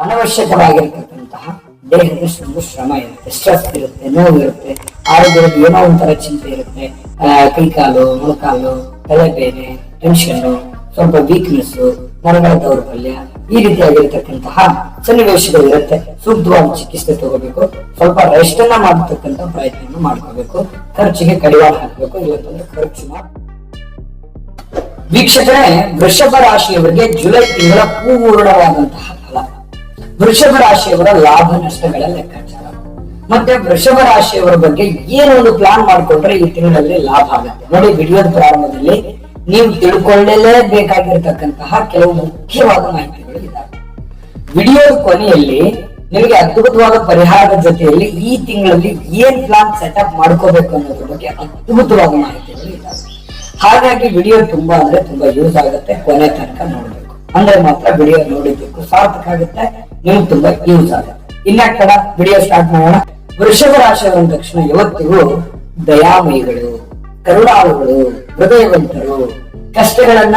ಅನವಶ್ಯಕವಾಗಿರ್ತಕ್ಕಂತಹ ದೇಹದ ಒಂದು ಶ್ರಮ ಇರುತ್ತೆ, ಸ್ಟ್ರೆಸ್ ಇರುತ್ತೆ, ನೋವು ಇರುತ್ತೆ, ಆರೋಗ್ಯದಲ್ಲಿ ಏನೋ ಒಂಥರ ಚಿಂತೆ ಇರುತ್ತೆ, ಕೈಕಾಲು ಮೊಳಕಾಲು ತಲೆಬೇನೆ, ಟೆನ್ಷನ್, ಸ್ವಲ್ಪ ವೀಕ್ನೆಸ್, ನರಗಳ ದೌರ್ಬಲ್ಯ, ಈ ರೀತಿಯಾಗಿರ್ತಕ್ಕಂತಹ ಸನ್ನಿವೇಶಗಳು ಇರುತ್ತೆ. ಸೂಕ್ತವಾದ ಚಿಕಿತ್ಸೆ ತಗೋಬೇಕು, ಸ್ವಲ್ಪ ರೆಸ್ಟ್ ಅನ್ನ ಮಾಡತಕ್ಕಂತ ಪ್ರಯತ್ನ ಮಾಡ್ಕೋಬೇಕು, ಖರ್ಚಿಗೆ ಕಡಿವಾಣ ಹಾಕಬೇಕು, ಇಲ್ಲಂತಂದ್ರೆ ಖರ್ಚು ವೀಕ್ಷಕರೇ, ವೃಷಭ ರಾಶಿಯವರಿಗೆ ಜುಲೈ ತಿಂಗಳ ಪೂರ್ಣವಾದಂತಹ ಫಲ, ವೃಷಭ ರಾಶಿಯವರ ಲಾಭ ನಷ್ಟಗಳ ಲೆಕ್ಕಾಚಾರ, ಮತ್ತೆ ವೃಷಭ ರಾಶಿಯವರ ಬಗ್ಗೆ ಏನೋ ಒಂದು ಪ್ಲಾನ್ ಮಾಡ್ಕೊಂಡ್ರೆ ಈ ತಿಂಗಳಲ್ಲಿ ಲಾಭ ಆಗುತ್ತೆ. ನೋಡಿ, ವಿಡಿಯೋದ ಪ್ರಾರಂಭದಲ್ಲಿ ನೀವು ತಿಳ್ಕೊಳ್ಳಲೇಬೇಕಾಗಿರ್ತಕ್ಕಂತಹ ಕೆಲವು ಮುಖ್ಯವಾದ ಮಾಹಿತಿಗಳು ಇದ್ದಾವೆ. ವಿಡಿಯೋದ ಕೊನೆಯಲ್ಲಿ ನಿಮಗೆ ಅದ್ಭುತವಾದ ಪರಿಹಾರದ ಜೊತೆಯಲ್ಲಿ ಈ ತಿಂಗಳಲ್ಲಿ ಏನ್ ಪ್ಲಾನ್ ಸೆಟಪ್ ಮಾಡ್ಕೋಬೇಕು ಅನ್ನೋದ್ರ ಬಗ್ಗೆ ಅದ್ಭುತವಾದ ಮಾಹಿತಿಗಳು ಇದ್ದಾವೆ. ಹಾಗಾಗಿ ವಿಡಿಯೋ ತುಂಬಾ ಅಂದ್ರೆ ತುಂಬಾ ಯೂಸ್ ಆಗುತ್ತೆ, ಕೊನೆ ತನಕ ನೋಡ್ಬೇಕು, ಅಂದ್ರೆ ಮಾತ್ರ ವಿಡಿಯೋ ನೋಡಿದ್ದಕ್ಕೂ ಸಾರ್ಥಕ ಆಗುತ್ತೆ, ನಿಮ್ಗೆ ತುಂಬಾ ಯೂಸ್ ಆಗುತ್ತೆ. ಇನ್ಯಾಕ್ ತಡ, ವಿಡಿಯೋ ಸ್ಟಾರ್ಟ್ ಮಾಡೋಣ. ವೃಷಭ ರಾಶಿಯವರ ತಕ್ಷಣ ಯಾವತ್ತಿಗೂ ದಯಾಮಯಿಗಳು, ಕರುಣಾಳುಗಳು, ಹೃದಯವಂತರು, ಕಷ್ಟಗಳನ್ನ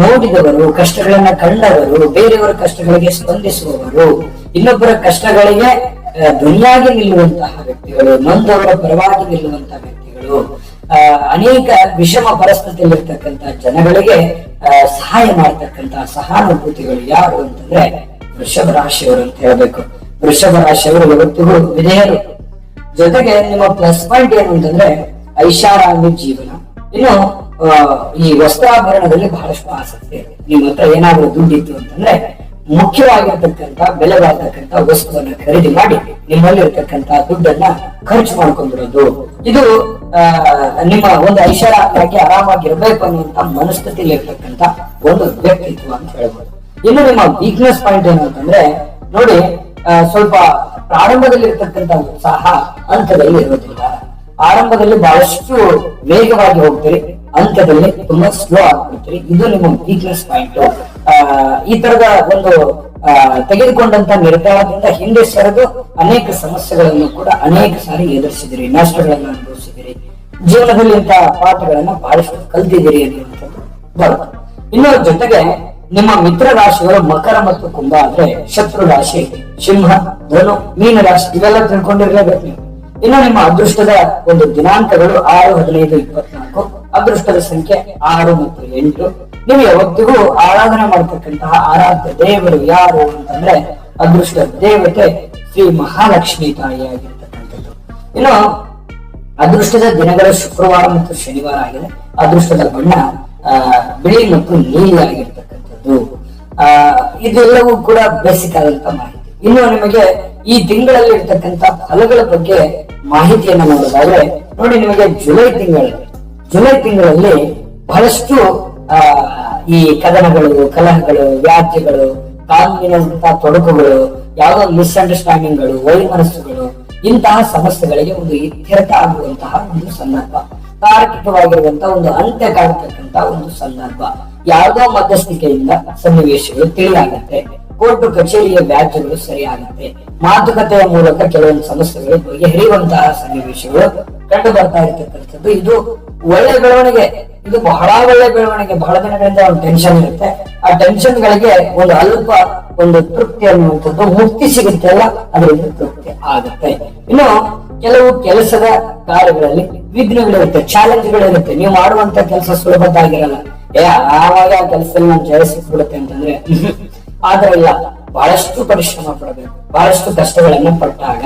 ನೋಡಿದವರು, ಕಷ್ಟಗಳನ್ನ ಕಂಡವರು, ಬೇರೆಯವರ ಕಷ್ಟಗಳಿಗೆ ಸ್ಪಂದಿಸುವವರು, ಇನ್ನೊಬ್ಬರ ಕಷ್ಟಗಳಿಗೆ ಧ್ವನಿಯಾಗಿ ನಿಲ್ಲುವಂತಹ ವ್ಯಕ್ತಿಗಳು, ನೊಂದವರ ಪರವಾಗಿ ನಿಲ್ಲುವಂತಹ ವ್ಯಕ್ತಿಗಳು, ಅನೇಕ ವಿಷಮ ಪರಿಸ್ಥಿತಿಯಲ್ಲಿರ್ತಕ್ಕಂಥ ಜನಗಳಿಗೆ ಸಹಾಯ ಮಾಡತಕ್ಕಂತಹ ಸಹಾನುಭೂತಿಗಳು ಯಾರು ಅಂತಂದ್ರೆ ವೃಷಭ ರಾಶಿಯವರು ಅಂತ ಹೇಳ್ಬೇಕು. ವೃಷಭ ರಾಶಿಯವರು ಯಾವತ್ತಿಗೂ ವಿಧೇಯರು. ಜೊತೆಗೆ ನಿಮ್ಮ ಪ್ಲಸ್ ಪಾಯಿಂಟ್ ಏನು ಅಂತಂದ್ರೆ ಐಷಾರಾಮಿ ಜೀವನ. ಇನ್ನು ಈ ವಸ್ತ್ರಾಭರಣದಲ್ಲಿ ಬಹಳಷ್ಟು ಆಸಕ್ತಿ ಇದೆ. ನಿಮ್ಮ ಹತ್ರ ಏನಾದ್ರೂ ದುಡ್ಡಿತ್ತು ಅಂತಂದ್ರೆ ಮುಖ್ಯವಾಗಿರ್ತಕ್ಕಂಥ ಬೆಲೆ ಬಾಳ್ತಕ್ಕಂಥ ವಸ್ತುವನ್ನ ಖರೀದಿ ಮಾಡಿ ನಿಮ್ಮಲ್ಲಿ ಇರ್ತಕ್ಕಂಥ ದುಡ್ಡನ್ನ ಖರ್ಚು ಮಾಡ್ಕೊಂಡ್ಬಿಡೋದು, ಇದು ನಿಮ್ಮ ಒಂದು ಐಷಾರಾಮಿಯಾಗಿ ಆರಾಮಾಗಿರ್ಬೇಕು ಅನ್ನುವಂತ ಮನಸ್ಥಿತಿಯಲ್ಲಿ ಇರ್ತಕ್ಕಂಥ ಒಂದು ವ್ಯಕ್ತಿತ್ವ ಅಂತ ಹೇಳ್ಬೋದು. ಇನ್ನು ನಿಮ್ಮ ವೀಕ್ನೆಸ್ ಪಾಯಿಂಟ್ ಏನು ಅಂತಂದ್ರೆ ನೋಡಿ, ಸ್ವಲ್ಪ ಪ್ರಾರಂಭದಲ್ಲಿ ಇರ್ತಕ್ಕಂಥ ಉತ್ಸಾಹ ಅಂತದಲ್ಲಿ ಇರೋದಿಲ್ಲ. ಆರಂಭದಲ್ಲಿ ಬಹಳಷ್ಟು ವೇಗವಾಗಿ ಹೋಗ್ತೀರಿ, ಅಂತ್ಯದಲ್ಲಿ ತುಂಬಾ ಸ್ಲೋ ಆಗ್ಬಿಡ್ತೀರಿ. ಇದು ನಿಮ್ಮ ವೀಕ್ನೆಸ್ ಪಾಯಿಂಟ್. ಈ ತರದ ಒಂದು ತೆಗೆದುಕೊಂಡಂತ ನಿರ್ಧಾರದಿಂದ ಹಿಂದೆ ಸರಿದು ಅನೇಕ ಸಮಸ್ಯೆಗಳನ್ನು ಕೂಡ ಅನೇಕ ಸಾರಿ ಎದುರಿಸಿದಿರಿ, ನಷ್ಟಗಳನ್ನು ಅನುಭವಿಸಿದಿರಿ, ಜೀವನದಲ್ಲಿ ಇಂತಹ ಪಾಠಗಳನ್ನ ಬಹಳಷ್ಟು ಕಲ್ತಿದ್ದೀರಿ ಅನ್ನುವಂಥದ್ದು ಬರುತ್ತೆ. ಇನ್ನು ಜೊತೆಗೆ ನಿಮ್ಮ ಮಿತ್ರ ರಾಶಿಗಳು ಮಕರ ಮತ್ತು ಕುಂಭ ಆದ್ರೆ ಶತ್ರು ರಾಶಿ ಸಿಂಹ, ಧನು, ಮೀನ ರಾಶಿ, ಇವೆಲ್ಲ ತಿಳ್ಕೊಂಡಿರ್ಲೇಬೇಕು ನೀವು. ಇನ್ನು ನಿಮ್ಮ ಅದೃಷ್ಟದ ಒಂದು ದಿನಾಂಕಗಳು 6, 15, 24, ಅದೃಷ್ಟದ ಸಂಖ್ಯೆ 6 ಮತ್ತು 8. ನೀವು ಯಾವತ್ತಿಗೂ ಆರಾಧನೆ ಮಾಡತಕ್ಕಂತಹ ಆರಾಧ್ಯ ದೇವರು ಯಾರು ಅಂತಂದ್ರೆ ಅದೃಷ್ಟ ದೇವತೆ ಶ್ರೀ ಮಹಾಲಕ್ಷ್ಮಿ ತಾಯಿಯಾಗಿರ್ತಕ್ಕಂಥದ್ದು. ಇನ್ನು ಅದೃಷ್ಟದ ದಿನಗಳು ಶುಕ್ರವಾರ ಮತ್ತು ಶನಿವಾರ ಆಗಿದೆ. ಅದೃಷ್ಟದ ಬಣ್ಣ ಬಿಳಿ ಮತ್ತು ನೀಲಿ ಆಗಿರ್ತಕ್ಕಂಥದ್ದು. ಇದೆಲ್ಲವೂ ಕೂಡ ಬೇಸಿಕ್ ಆದಂತ ಮಾಹಿತಿ. ಇನ್ನು ನಿಮಗೆ ಈ ತಿಂಗಳಲ್ಲಿ ಇರ್ತಕ್ಕಂಥ ಫಲಗಳ ಬಗ್ಗೆ ಮಾಹಿತಿಯನ್ನು ನೋಡೋದಾದ್ರೆ ನೋಡಿ, ನಿಮಗೆ ಜುಲೈ ತಿಂಗಳಲ್ಲಿ ಬಹಳಷ್ಟು ಈ ಕದನಗಳು, ಕಲಹಗಳು, ವ್ಯಾಜ್ಯಗಳು, ಕಾನೂನಿನಂತಹ ತೊಡಕುಗಳು, ಯಾವುದೋ ಮಿಸ್ಅಂಡರ್ಸ್ಟ್ಯಾಂಡಿಂಗ್ಗಳು, ವೈಮನಸ್ಸುಗಳು, ಇಂತಹ ಸಮಸ್ಯೆಗಳಿಗೆ ಒಂದು ಇತ್ಯರ್ಥ ಆಗುವಂತಹ ಒಂದು ಸಂದರ್ಭ, ತಾರ್ಕಿಕವಾಗಿರುವಂತಹ ಒಂದು ಅಂತ್ಯ ಕಾಣತಕ್ಕಂತ ಒಂದು ಸಂದರ್ಭ, ಯಾವುದೋ ಮಧ್ಯಸ್ಥಿಕೆಯಿಂದ ಸನ್ನಿವೇಶಗಳು ತಿಳಿಯಾಗುತ್ತೆ, ಕೋರ್ಟು ಕಚೇರಿಯ ವ್ಯಾಜ್ಯಗಳು ಸರಿಯಾಗುತ್ತೆ, ಮಾತುಕತೆಯ ಮೂಲಕ ಕೆಲವೊಂದು ಸಮಸ್ಯೆಗಳು ಬಗೆಹರಿಯುವಂತಹ ಸನ್ನಿವೇಶಗಳು ಕಂಡು ಬರ್ತಾ ಇರತಕ್ಕಂಥದ್ದು. ಇದು ಒಳ್ಳೆ ಬೆಳವಣಿಗೆ, ಇದು ಬಹಳ ಒಳ್ಳೆ ಬೆಳವಣಿಗೆ. ಬಹಳ ದಿನಗಳಿಂದ ಒಂದು ಟೆನ್ಷನ್ ಇರುತ್ತೆ, ಆ ಟೆನ್ಷನ್ ಗಳಿಗೆ ಒಂದು ಅಲ್ಪ ಒಂದು ತೃಪ್ತಿ ಅನ್ನುವಂಥದ್ದು, ಮುಕ್ತಿ ಸಿಗುತ್ತೆ ಅಲ್ಲ, ಅದರಿಂದ ತೃಪ್ತಿ ಆಗುತ್ತೆ. ಇನ್ನು ಕೆಲವು ಕೆಲಸದ ಕಾರ್ಯಗಳಲ್ಲಿ ವಿಘ್ನಗಳಿರುತ್ತೆ, ಚಾಲೆಂಜ್ಗಳಿರುತ್ತೆ. ನೀವು ಮಾಡುವಂತ ಕೆಲಸ ಸುಲಭದ್ದಾಗಿರಲ್ಲ. ಆವಾಗ ಆ ಕೆಲಸದಲ್ಲಿ ನಾನು ಜಯ ಸಿಕ್ಬಿಡುತ್ತೆ ಅಂತಂದ್ರೆ ಆದ್ರೆ ಇಲ್ಲ, ಬಹಳಷ್ಟು ಪರಿಶ್ರಮ ಪಡಬೇಕು, ಬಹಳಷ್ಟು ಕಷ್ಟಗಳನ್ನ ಪಟ್ಟಾಗ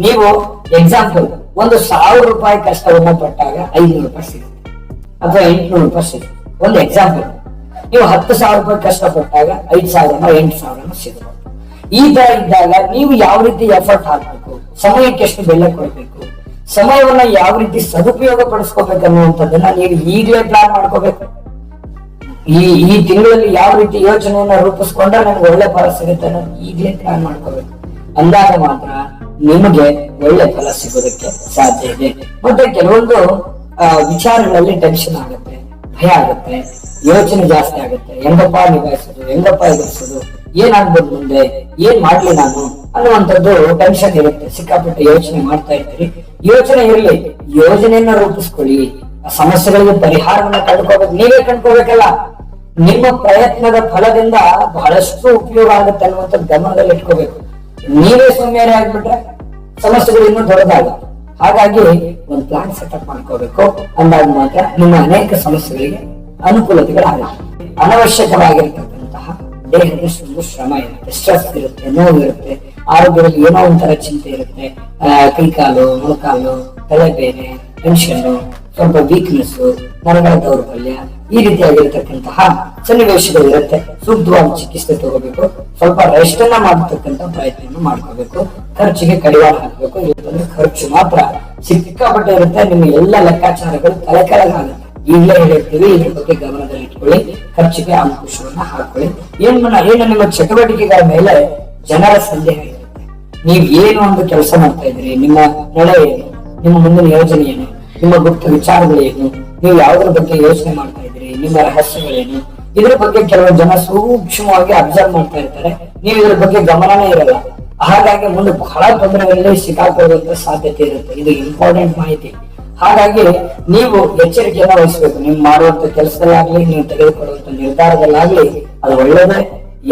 ನೀವು ಎಕ್ಸಾಂಪಲ್ ಒಂದು 1000 ರೂಪಾಯಿ ಕಷ್ಟವನ್ನ ಪಟ್ಟಾಗ 500 ರೂಪಾಯಿ ಸಿಗುತ್ತೆ ಅಥವಾ 800 ರೂಪಾಯಿ ಸಿಗುತ್ತೆ. ಒಂದು ಎಕ್ಸಾಂಪಲ್. ನೀವು 10,000 ರೂಪಾಯಿ ಕಷ್ಟ ಪಟ್ಟಾಗ 5,000 8,000 ಸಿಗುತ್ತೆ. ಈ ತರ ಇದ್ದಾಗ ನೀವು ಯಾವ ರೀತಿ ಎಫರ್ಟ್ ಹಾಕ್ಬೇಕು, ಸಮಯಕ್ಕೆ ಎಷ್ಟು ಬೆಲೆ ಕೊಡ್ಬೇಕು, ಸಮಯವನ್ನ ಯಾವ ರೀತಿ ಸದುಪಯೋಗ ಪಡಿಸ್ಕೋಬೇಕು ಅನ್ನುವಂಥದ್ದನ್ನ ನೀವು ಈಗಲೇ ಪ್ಲಾನ್ ಮಾಡ್ಕೋಬೇಕು. ಈ ತಿಂಗಳಲ್ಲಿ ಯಾವ ರೀತಿ ಯೋಚನೆಯನ್ನ ರೂಪಿಸ್ಕೊಂಡ್ರೆ ನನಗೆ ಒಳ್ಳೆ ಫಲ ಸಿಗುತ್ತೆ ಅನ್ನೋದು ಈಗಲೇ ಪ್ಲಾನ್ ಮಾಡ್ಕೋಬೇಕು. ಅಂದಾಗ ಮಾತ್ರ ನಿಮಗೆ ಒಳ್ಳೆ ಫಲ ಸಿಗೋದಕ್ಕೆ ಸಾಧ್ಯ ಇದೆ. ಮತ್ತೆ ಕೆಲವೊಂದು ವಿಚಾರಗಳಲ್ಲಿ ಟೆನ್ಷನ್ ಆಗುತ್ತೆ, ಭಯ ಆಗುತ್ತೆ, ಯೋಚನೆ ಜಾಸ್ತಿ ಆಗುತ್ತೆ. ಹೆಂಗಪ್ಪ ನಿಭಾಯಿಸೋದು, ಹೆಂಗಪ್ಪ ಎದುರಿಸೋದು, ಏನಾಗ್ಬೋದು ಮುಂದೆ, ಏನ್ ಮಾಡ್ಲಿ ನಾನು ಅನ್ನುವಂಥದ್ದು ಟೆನ್ಷನ್ ಇರುತ್ತೆ. ಸಿಕ್ಕಾಪಟ್ಟೆ ಯೋಚನೆ ಮಾಡ್ತಾ ಇರ್ತೀರಿ. ಯೋಚನೆ ಇರಲಿ, ಯೋಜನೆಯನ್ನ ರೂಪಿಸ್ಕೊಳ್ಳಿ. ಸಮಸ್ಯೆಗಳಿಗೆ ಪರಿಹಾರವನ್ನ ಕಂಡುಕೋಬೇಕು. ನೀವೇ ಕಂಡುಕೋಬೇಕಲ್ಲ, ನಿಮ್ಮ ಪ್ರಯತ್ನದ ಫಲದಿಂದ ಬಹಳಷ್ಟು ಉಪಯೋಗ ಆಗುತ್ತೆ ಅನ್ನುವಂಥದ್ದು ಗಮನದಲ್ಲಿ ಇಟ್ಕೋಬೇಕು. ನೀವೇ ಸೌಮ್ಯರೇ ಆಗ್ಬಿಟ್ರೆ ಸಮಸ್ಯೆಗಳು ಇನ್ನೂ ದೊಡ್ಡದಾಗುತ್ತೆ. ಹಾಗಾಗಿ ಒಂದು ಪ್ಲಾನ್ ಸೆಟಪ್ ಮಾಡ್ಕೋಬೇಕು. ಅಂದಾಗ ಮಾತ್ರ ನಿಮ್ಮ ಅನೇಕ ಸಮಸ್ಯೆಗಳಿಗೆ ಅನುಕೂಲತೆಗಳಾಗುತ್ತೆ. ಅನವಶ್ಯಕವಾಗಿರ್ತಕ್ಕಂತಹ ದೇಹದ ಶ್ರಮ ಇರುತ್ತೆ, ಸ್ಟ್ರೆಸ್ ಇರುತ್ತೆ, ನೋವು ಇರುತ್ತೆ, ಆರೋಗ್ಯದಲ್ಲಿ ಏನೋ ಒಂಥರ ಚಿಂತೆ ಇರುತ್ತೆ, ಕೈಕಾಲು, ಮೊಣಕಾಲು, ತಲೆಬೇನೆ, ಟೆನ್ಷನ್, ಸ್ವಲ್ಪ ವೀಕ್ನೆಸ್, ನರಗಳ ದೌರ್ಬಲ್ಯ, ಈ ರೀತಿಯಾಗಿರ್ತಕ್ಕಂತಹ ಸನ್ನಿವೇಶಗಳು ಇರುತ್ತೆ. ಸೂಕ್ತವಾದ ಚಿಕಿತ್ಸೆ ತಗೋಬೇಕು. ಸ್ವಲ್ಪ ರೆಸ್ಟ್ ಅನ್ನ ಮಾಡತಕ್ಕಂತ ಪ್ರಯತ್ನ ಮಾಡ್ಕೋಬೇಕು. ಖರ್ಚಿಗೆ ಕಡಿವಾಣ ಹಾಕಬೇಕು. ಇಲ್ಲಂದ್ರೆ ಖರ್ಚು ಮಾತ್ರ ಸಿಕ್ಕಾಪಟ್ಟೆ ಇರುತ್ತೆ. ನಿಮ್ಮ ಎಲ್ಲ ಲೆಕ್ಕಾಚಾರಗಳು ತಲೆ ಕೆಳಗಾಗುತ್ತೆ. ಈಗಲೇ ಹೇಳಿರ್ತೀವಿ, ಇದ್ರ ಬಗ್ಗೆ ಗಮನದಲ್ಲಿ ಇಟ್ಕೊಳ್ಳಿ. ಖರ್ಚಿಗೆ ಅಂಕುಶವನ್ನ ಹಾಕೊಳ್ಳಿ. ಏನು ನಿಮ್ಮ ಚಟುವಟಿಕೆಗಳ ಮೇಲೆ ಜನರ ಸಂದೇಹ ಇರುತ್ತೆ. ನೀವ್ ಏನು ಒಂದು ಕೆಲಸ ಮಾಡ್ತಾ ಇದ್ರಿ, ನಿಮ್ಮ ನಡೆ ಏನು, ನಿಮ್ಮ ಮುಂದಿನ ಯೋಜನೆ ಏನು, ನಿಮ್ಮ ಗುಪ್ತ ವಿಚಾರಗಳೇನು, ನೀವು ಯಾವುದ್ರ ಬಗ್ಗೆ ಯೋಚನೆ ಮಾಡ್ತಾ ಇದ್ರಿ, ನಿಮ್ಮ ರಹಸ್ಯಗಳೇನು, ಇದ್ರ ಬಗ್ಗೆ ಕೆಲವು ಜನ ಸೂಕ್ಷ್ಮವಾಗಿ ಅಬ್ಸರ್ವ್ ಮಾಡ್ತಾ ಇರ್ತಾರೆ. ನೀವು ಇದ್ರ ಬಗ್ಗೆ ಗಮನನೇ ಇರಲ್ಲ. ಹಾಗಾಗಿ ಮುಂದೆ ಬಹಳ ತೊಂದರೆಗಳಲ್ಲಿ ಸಿಕ್ಕಾಕೊಳ್ಳುವಂತ ಸಾಧ್ಯತೆ ಇರುತ್ತೆ. ಇದು ಇಂಪಾರ್ಟೆಂಟ್ ಮಾಹಿತಿ. ಹಾಗಾಗಿ ನೀವು ಎಚ್ಚರಿಕೆಯನ್ನ ವಹಿಸಬೇಕು. ನೀವು ಮಾಡುವಂತ ಕೆಲಸದಲ್ಲಾಗ್ಲಿ, ನೀವು ತೆಗೆದುಕೊಳ್ಳುವಂತ ನಿರ್ಧಾರದಲ್ಲಾಗ್ಲಿ ಅದು ಒಳ್ಳೆಯದೇ,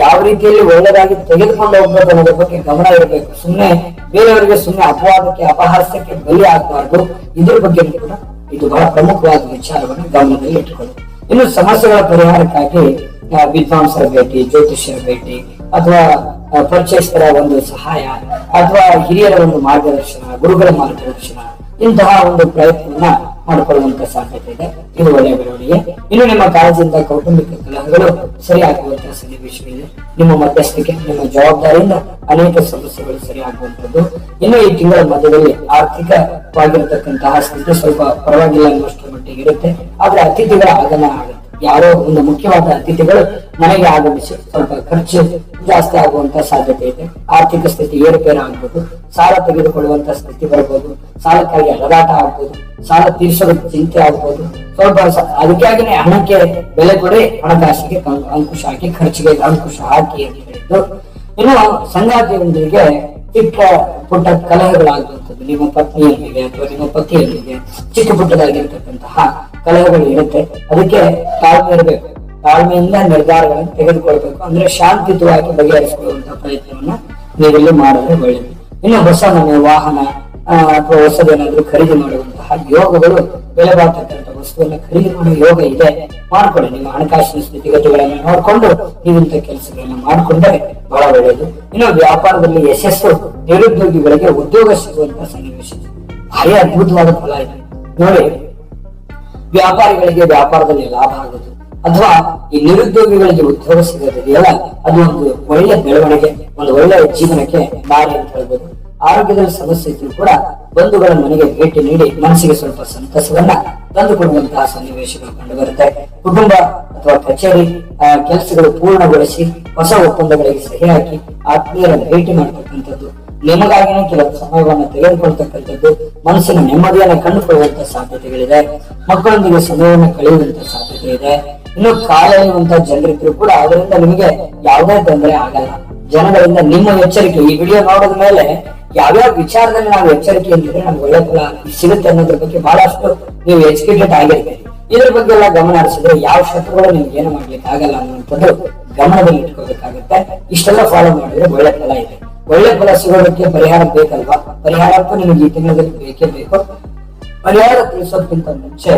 ಯಾವ ರೀತಿಯಲ್ಲಿ ಒಳ್ಳೆದಾಗಿ ತೆಗೆದುಕೊಂಡು ಹೋಗ್ಬೇಕು ಅನ್ನೋದ್ರ ಬಗ್ಗೆ ಗಮನ ಇರಬೇಕು. ಸುಮ್ಮನೆ ಬೇರೆಯವರಿಗೆ ಸುಮ್ಮನೆ ಅಪವಾದಕ್ಕೆ, ಅಪಹಾಸ್ಯಕ್ಕೆ ಬಲಿ ಆಗಬಾರ್ದು. ಇದ್ರ ಬಗ್ಗೆ ಕೂಡ ಇದು ಬಹಳ ಪ್ರಮುಖವಾದ ವಿಚಾರವನ್ನು ಗಮನದಲ್ಲಿ ಇಟ್ಕೊಳ್ಳಿ. ಇನ್ನು ಸಮಸ್ಯೆಗಳ ಪರಿಹಾರಕ್ಕಾಗಿ ವಿದ್ವಾಂಸರ ಭೇಟಿ, ಜ್ಯೋತಿಷ್ಯರ ಭೇಟಿ, ಅಥವಾ ಪರಿಚಯಸ್ಥರ ಒಂದು ಸಹಾಯ, ಅಥವಾ ಹಿರಿಯರ ಒಂದು ಮಾರ್ಗದರ್ಶನ, ಗುರುಗಳ ಮಾರ್ಗದರ್ಶನ, ಇಂತಹ ಒಂದು ಪ್ರಯತ್ನವನ್ನ ಮಾಡಿಕೊಳ್ಳುವಂತ ಸಾಧ್ಯತೆ ಇದೆ. ಇದು ಒಳ್ಳೆಯ ಬೆಳವಣಿಗೆ. ಇನ್ನು ನಿಮ್ಮ ಕಾಳಜಿಯಿಂದ ಕೌಟುಂಬಿಕ ಕಲಹಗಳು ಸರಿಯಾಗುವಂತಹ ಸನ್ನಿವೇಶಗಳಿದೆ. ನಿಮ್ಮ ಮಧ್ಯಸ್ಥಿಕೆ, ನಿಮ್ಮ ಜವಾಬ್ದಾರಿಯಿಂದ ಅನೇಕ ಸಮಸ್ಯೆಗಳು ಸರಿಯಾಗುವಂತದ್ದು. ಇನ್ನು ಈ ತಿಂಗಳ ಮಧ್ಯದಲ್ಲಿ ಆರ್ಥಿಕವಾಗಿರತಕ್ಕಂತಹ ಸ್ಥಿತಿ ಸ್ವಲ್ಪ ಪರವಾಗಿಲ್ಲ ಅನ್ನುವಷ್ಟರ ಮಟ್ಟಿಗೆ ಇರುತ್ತೆ. ಆದ್ರೆ ಅತಿಥಿಗಳ ಆಗಮನ ಆಗುತ್ತೆ. ಯಾರೋ ಒಂದು ಮುಖ್ಯವಾದ ಅತಿಥಿಗಳು ಮನೆಗೆ ಆಗಮಿಸಿ ಸ್ವಲ್ಪ ಖರ್ಚು ಜಾಸ್ತಿ ಆಗುವಂತ ಸಾಧ್ಯತೆ ಇದೆ. ಆರ್ಥಿಕ ಸ್ಥಿತಿ ಏರುಪೇರು ಆಗ್ಬೋದು. ಸಾಲ ತೆಗೆದುಕೊಳ್ಳುವಂತ ಸ್ಥಿತಿ ಬರ್ಬೋದು. ಸಾಲಕ್ಕಾಗಿ ಅಲದಾಟ ಆಗ್ಬೋದು. ಸಾಲ ತೀರಿಸೋದ ಚಿಂತೆ ಆಗ್ಬೋದು. ಸ್ವಲ್ಪ ಅದಕ್ಕಾಗಿನೇ ಹಣಕ್ಕೆ ಬೆಲೆ ಕೊಡಿ, ಹಣಕಾಸಿಗೆ ಅಂಕುಶ ಹಾಕಿ, ಖರ್ಚಿಗೆ ಅಂಕುಶ ಹಾಕಿ ಅಂತ ಹೇಳಿದ್ದು. ಇನ್ನು ಸಂಗಾತಿಯೊಂದಿಗೆ ಚಿಕ್ಕ ಪುಟ್ಟ ಕಲಹಗಳಾಗುವಂಥದ್ದು, ನಿಮ್ಮ ಪತ್ನಿಯೊಂದಿಗೆ ಅಥವಾ ನಿಮ್ಮ ಪತಿಯೊಂದಿಗೆ ಚಿಕ್ಕ ಪುಟ್ಟದಾಗಿರ್ತಕ್ಕಂತಹ ಕಲಹಗಳು ಇರುತ್ತೆ. ಅದಕ್ಕೆ ತಾಳ್ಮೆ ಇರಬೇಕು. ತಾಳ್ಮೆಯಿಂದ ನಿರ್ಧಾರಗಳನ್ನು ತೆಗೆದುಕೊಳ್ಬೇಕು. ಅಂದ್ರೆ ಶಾಂತಿಯುತವಾಗಿ ಬಗೆಹರಿಸಿಕೊಳ್ಳುವಂತಹ ಪ್ರಯತ್ನವನ್ನ ನೀವಿಲ್ಲಿ ಮಾಡಿದ್ರೆ ಒಳ್ಳೆಯದು. ಇನ್ನು ಹೊಸ ಮನೆ, ವಾಹನ ಅಥವಾ ಹೊಸದೇನಾದ್ರೂ ಖರೀದಿ ಮಾಡುವಂತಹ ಯೋಗಗಳು, ಬೆಲೆ ಬಾಳ್ತಕ್ಕಂಥ ವಸ್ತುವನ್ನ ಖರೀದಿ ಮಾಡುವ ಯೋಗ ಇದೆ, ಮಾಡ್ಕೊಳ್ಳಿ. ನಿಮ್ಮ ಹಣಕಾಸಿನ ಸ್ಥಿತಿಗತಿಗಳನ್ನ ನೋಡ್ಕೊಂಡು ನೀವಿಂತ ಕೆಲಸಗಳನ್ನ ಮಾಡ್ಕೊಂಡ್ರೆ ಬಹಳ ಒಳ್ಳೆಯದು. ಇನ್ನು ವ್ಯಾಪಾರದಲ್ಲಿ ಯಶಸ್ಸು, ನಿರುದ್ಯೋಗಿಗಳಿಗೆ ಉದ್ಯೋಗ ಸಿಗುವಂತಹ ಸನ್ನಿವೇಶ ಭಾರಿ ಅದ್ಭುತವಾದ ಫಲ ಇದೆ ನೋಡಿ. ವ್ಯಾಪಾರಿಗಳಿಗೆ ವ್ಯಾಪಾರದಲ್ಲಿ ಲಾಭ ಆಗುದು, ಅಥವಾ ಈ ನಿರುದ್ಯೋಗಿಗಳಿಗೆ ಉದ್ಯೋಗ ಸಿಗೋದಿದೆಯಲ್ಲ, ಅದು ಒಂದು ಒಳ್ಳೆ ಬೆಳವಣಿಗೆ, ಒಂದು ಒಳ್ಳೆಯ ಜೀವನಕ್ಕೆ ದಾರಿ ಅಂತ ಹೇಳ್ಬೋದು. ಆರೋಗ್ಯದಲ್ಲಿ ಸಮಸ್ಯೆ ಇದ್ರೂ ಕೂಡ ಬಂಧುಗಳ ಮನೆಗೆ ಭೇಟಿ ನೀಡಿ ಮನಸ್ಸಿಗೆ ಸ್ವಲ್ಪ ಸಂತಸವನ್ನ ತಂದುಕೊಡುವಂತಹ ಸನ್ನಿವೇಶಗಳು ಕಂಡು ಬರುತ್ತೆ. ಕುಟುಂಬ ಅಥವಾ ಕಚೇರಿ ಕೆಲಸಗಳು ಪೂರ್ಣಗೊಳಿಸಿ ಹೊಸ ಒಪ್ಪಂದಗಳಿಗೆ ಸಹಿ ಹಾಕಿ ಆತ್ಮೀಯರ ಭೇಟಿ ಮಾಡತಕ್ಕಂಥದ್ದು, ನಿಮಗಾಗಿನೇ ಕೆಲವು ಸಮಯವನ್ನು ತೆಗೆದುಕೊಳ್ತಕ್ಕಂಥದ್ದು, ಮನಸ್ಸಿನ ನೆಮ್ಮದಿಯನ್ನು ಕಂಡುಕೊಳ್ಳುವಂತಹ ಸಾಧ್ಯತೆಗಳಿದೆ. ಮಕ್ಕಳೊಂದಿಗೆ ಸಮಯವನ್ನು ಕಳೆಯುವಂತಹ ಸಾಧ್ಯತೆ ಇದೆ. ಇನ್ನು ಕಾಲೆಳೆಯುವಂತಹ ಜನರಿದ್ರು ಕೂಡ ಅದರಿಂದ ನಿಮಗೆ ಯಾವುದೇ ತೊಂದರೆ ಆಗಲ್ಲ. ಜನಗಳಿಂದ ನಿಮ್ಮ ಎಚ್ಚರಿಕೆ, ಈ ವಿಡಿಯೋ ನೋಡಿದ ಮೇಲೆ ಯಾವ್ಯಾವ ವಿಚಾರದಲ್ಲಿ ನಾವು ಎಚ್ಚರಿಕೆ ಇದ್ರೆ ನಮ್ಗೆ ಒಳ್ಳೆ ಫಲ ಸಿಗುತ್ತೆ ಅನ್ನೋದ್ರ ಬಗ್ಗೆ ಬಹಳಷ್ಟು ನೀವು ಎಜುಕೇಟೆಡ್ ಆಗಿರ್ತೀರಿ. ಇದ್ರ ಬಗ್ಗೆ ಎಲ್ಲ ಗಮನ ಹರಿಸಿದ್ರೆ ಯಾವ ಶತ್ರುಗಳು ನಿಮ್ಗೆ ಏನು ಮಾಡ್ಲಿಕ್ಕೆ ಆಗಲ್ಲ ಅನ್ನುವಂಥದ್ದು ಗಮನದಲ್ಲಿ ಇಟ್ಕೋಬೇಕಾಗುತ್ತೆ. ಇಷ್ಟೆಲ್ಲ ಫಾಲೋ ಮಾಡಿದ್ರೆ ಒಳ್ಳೆ ಫಲ ಇದೆ. ಒಳ್ಳೆ ಫಲ ಸಿಗೋದಕ್ಕೆ ಪರಿಹಾರ ಬೇಕಲ್ವಾ? ಪರಿಹಾರ ಅಂತೂ ನಿಮಗೆ ಈ ತಿಂಗಳಲ್ಲಿ ಬೇಕೇ ಬೇಕು. ಪರಿಹಾರ ತಿಳಿಸೋದಕ್ಕಿಂತ ಮುಂಚೆ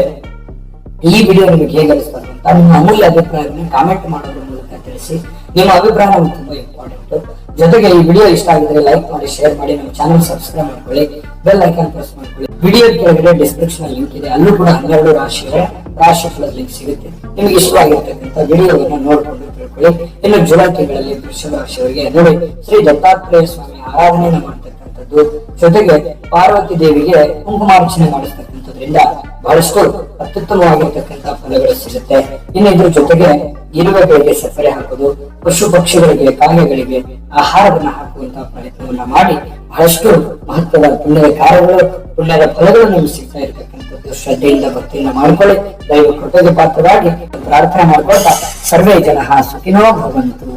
ಈ ವಿಡಿಯೋ ನಿಮಗೆ ಹೇಗೆ ಅನಿಸ್ತದೆ ಅಂತ ನಿಮ್ಮ ಅಮೂಲ್ಯ ಅಭಿಪ್ರಾಯವನ್ನು ಕಾಮೆಂಟ್ ಮಾಡೋದ್ರ ಮೂಲಕ ತಿಳಿಸಿ. ನಿಮ್ಮ ಅಭಿಪ್ರಾಯ ನಮ್ಗೆ ತುಂಬಾ ಇಂಪಾರ್ಟೆಂಟ್. ಜೊತೆಗೆ ಈ ವಿಡಿಯೋ ಇಷ್ಟ ಆಗಿದ್ರೆ ಲೈಕ್ ಮಾಡಿ, ಶೇರ್ ಮಾಡಿ, ನಮ್ಮ ಚಾನಲ್ ಸಬ್ಸ್ಕ್ರೈಬ್ ಮಾಡ್ಕೊಳ್ಳಿ, ಬೆಲ್ ಐಕಾನ್ ಪ್ರೆಸ್ ಮಾಡ್ಕೊಳ್ಳಿ. ವಿಡಿಯೋ ಕೆಳಗಡೆ ಡಿಸ್ಕ್ರಿಪ್ಷನ್ ಲಿಂಕ್ ಇದೆ, ಅಲ್ಲೂ ಕೂಡ 12 ರಾಶಿ ಫಲದ ಲಿಂಕ್ ಸಿಗುತ್ತೆ. ನಿಮಗೆ ಇಷ್ಟವಾಗಿರ್ತಕ್ಕಂಥ ವಿಡಿಯೋವನ್ನು ನೋಡ್ಕೊಂಡು ತಿಳ್ಕೊಳ್ಳಿ. ಇನ್ನು ಜುಲೈ ತಿಂಗಳಲ್ಲಿ ವೃಷಭ ರಾಶಿಯವರಿಗೆ ನೋಡಿ ಶ್ರೀ ದತ್ತಾತ್ರೇಯ ಸ್ವಾಮಿ ಆರಾಧನೆಯನ್ನು ಮಾಡ್ತಕ್ಕಂಥದ್ದು, ಜೊತೆಗೆ ಪಾರ್ವತಿ ದೇವಿಗೆ ಕುಂಕುಮಾರ್ಚನೆ ಮಾಡಿಸ್ತಕ್ಕಂಥದ್ರಿಂದ ಬಹಳಷ್ಟು ಅತ್ಯುತ್ತಮವಾಗಿರ್ತಕ್ಕಂಥ ಫಲಗಳು ಸಿಗುತ್ತೆ. ಇನ್ನು ಇದ್ರ ಜೊತೆಗೆ ಇರುವೆಗಳಿಗೆ ಸಕ್ಕರೆ ಹಾಕೋದು, ಪಶು ಪಕ್ಷಿಗಳಿಗೆ, ಕಾಗೆಗಳಿಗೆ ಆಹಾರವನ್ನ ಹಾಕುವಂತಹ ಪ್ರಯತ್ನವನ್ನ ಮಾಡಿ ಬಹಳಷ್ಟು ಮಹತ್ವದ ಪುಣ್ಯದ ಕಾರ್ಯಗಳು, ಪುಣ್ಯದ ಫಲಗಳು ನಿಮ್ಗೆ ಸಿಗ್ತಾ ಇರತಕ್ಕಂಥದ್ದು. ಶ್ರದ್ಧೆಯಿಂದ ಭಕ್ತಿಯಿಂದ ಮಾಡ್ಕೊಳ್ಳಿ. ದೈವ ಕೃತಜ್ಞ ಪಾತ್ರರಾಗಿ ಪ್ರಾರ್ಥನೆ ಮಾಡ್ಕೊಳ್ತಾ ಸರ್ವೇ ಜನಃ ಸುಖಿನೋ ಭವಂತು.